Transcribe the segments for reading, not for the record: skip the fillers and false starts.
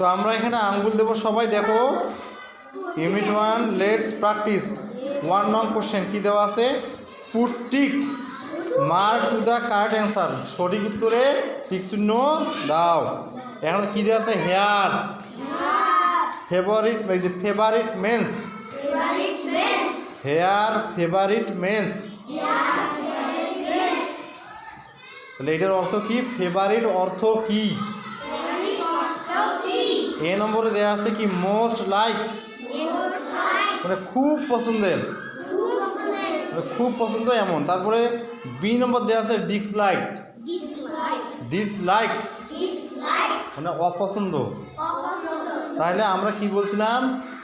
তো আমরা এখানে আঙ্গুল দেবো সবাই। দেখো ইউনিট 1 লেটস প্র্যাকটিস 1 নং কোশ্চেন কি দেওয়া আছে, put tick mark to the correct answer, সঠিক উত্তরে টিক চিহ্ন দাও। এখন কি দেওয়া আছে, হেয়ার ফেভারিট, এই যে favourite men's, hair favourite men's, তাহলে এটার অর্থ কি, ফেভারিট অর্থ কি। এ নম্বরে দেওয়া আছে কি, মোস্ট লাইকড, মানে খুব পছন্দের, খুব পছন্দ এমন। তারপরে বি নম্বর দেওয়া আছে ডিসলাইকড, ডিসলাইকড মানে অপছন্দ। তাহলে আমরা কি বলছিলাম,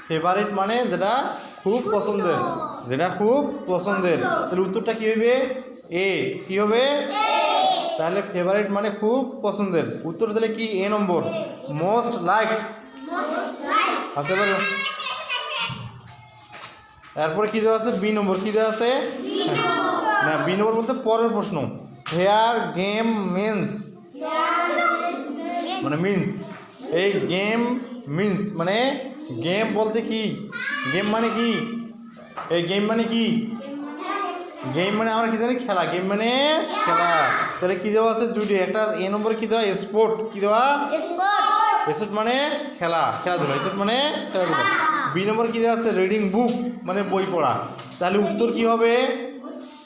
ফেভারিট মানে যেটা খুব পছন্দের, যেটা খুব পছন্দের। তাহলে উত্তরটা কি হবে, এ, কি হবে, তাহলে ফেভারিট মানে খুব পছন্দের। উত্তর তাহলে কি, এ নম্বর মোস্ট লাইকড। আচ্ছা এবার এরপরে কী দেওয়া আছে, বি নম্বর কী দেওয়া আছে, না বি নম্বর বলতে পরের প্রশ্ন, হেয়ার গেম মিন্স, মানে মিন্স, এই গেম মিন্স মানে গেম বলতে কি, গেম মানে কি, এই গেম মানে কি, গেম মানে আমরা কি জানি, খেলা, গেম মানে খেলা। তাহলে কী দেওয়া আছে, দুটি, একটা এ নম্বরে কী দেওয়া, স্পোর্ট, কী দেওয়া, স্পোর্ট মানে খেলা, খেলাধুলা, স্পোর্ট মানে খেলাধুলা। বি নম্বর কী দেওয়া আছে, রিডিং বুক মানে বই পড়া। তাহলে উত্তর কি হবে,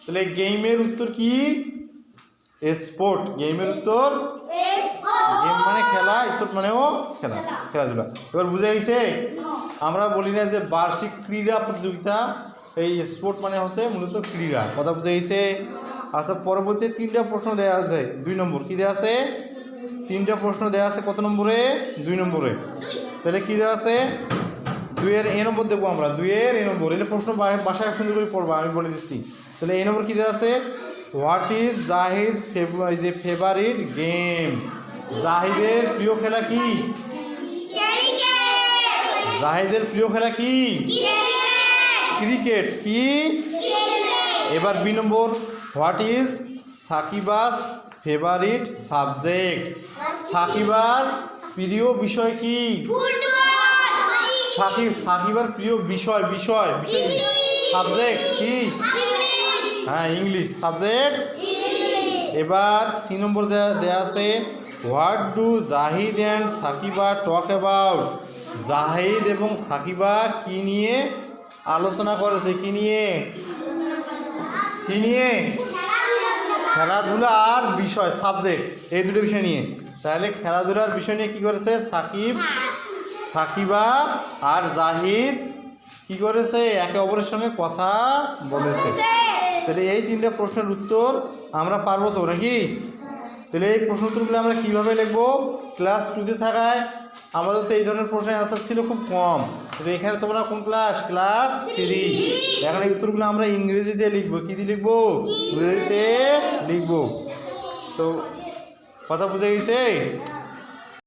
তাহলে গেমের উত্তর কি, স্পোর্ট, গেমের উত্তর, গেম মানে খেলা, স্পোর্ট মানেও খেলা, খেলাধুলা। এবার বুঝে গেছে। আমরা বলি না যে বার্ষিক ক্রীড়া প্রতিযোগিতা, এই স্পোর্ট মানে হচ্ছে মূলত ক্রীড়া, কথা বুঝে গেছে। আচ্ছা পরবর্তী 3টা প্রশ্ন দেওয়া আছে, 2 নম্বর কী দেওয়া আছে, 3টা প্রশ্ন দেওয়া আছে কত নম্বরে, 2 নম্বরে। তাহলে কী দেওয়া আছে, 2-এর এ নম্বর দেবো আমরা, 2-এর এ নম্বর। এলে প্রশ্ন বাসায় সুন্দর করে পড়বা, আমি বলে দিচ্ছি। তাহলে এ নম্বর কী দেওয়া আছে, what is Zahid favourite game, জাহিদের প্রিয় খেলা কি, জাহিদের প্রিয় খেলা কি, ক্রিকেট, কি। এবার B number, what is Shakib's favourite subject, সাকিবার প্রিয় বিষয় কি, সাকিবার প্রিয় বিষয়, বিষয় বিষয় সাবজেক্ট কি, হ্যাঁ ইংলিশ সাবজেক্ট। এবার সি নম্বর দেওয়া আছে, what do Zahid and Sakiba talk about, Zahid এবং সাকিবা কি নিয়ে আলোচনা করেছে, কি নিয়ে, কি নিয়ে, খেলাধুলা আর বিষয় সাবজেক্ট, এই দুটো বিষয় নিয়ে। তাহলে খেলাধুলার বিষয় নিয়ে কী করেছে, সাকিবা আর জাহিদ কি করেছে, একে অপরের সঙ্গে কথা বলেছে। তাহলে এই 3টা প্রশ্নের উত্তর আমরা পারবো তো নাকি। তাহলে এই প্রশ্ন উত্তরগুলো আমরা কীভাবে লিখবো, ক্লাস 2-তে থাকায় আমাদের তো এই ধরনের প্রশ্নের অ্যান্সার ছিল খুব কম, কিন্তু এখানে তোমরা কোন ক্লাস, ক্লাস 3। এখন এই উত্তরগুলো আমরা ইংরেজিতে লিখবো, কী দিয়ে লিখবো, ইংরেজিতে লিখবো। তো কথা বুঝে গেছে।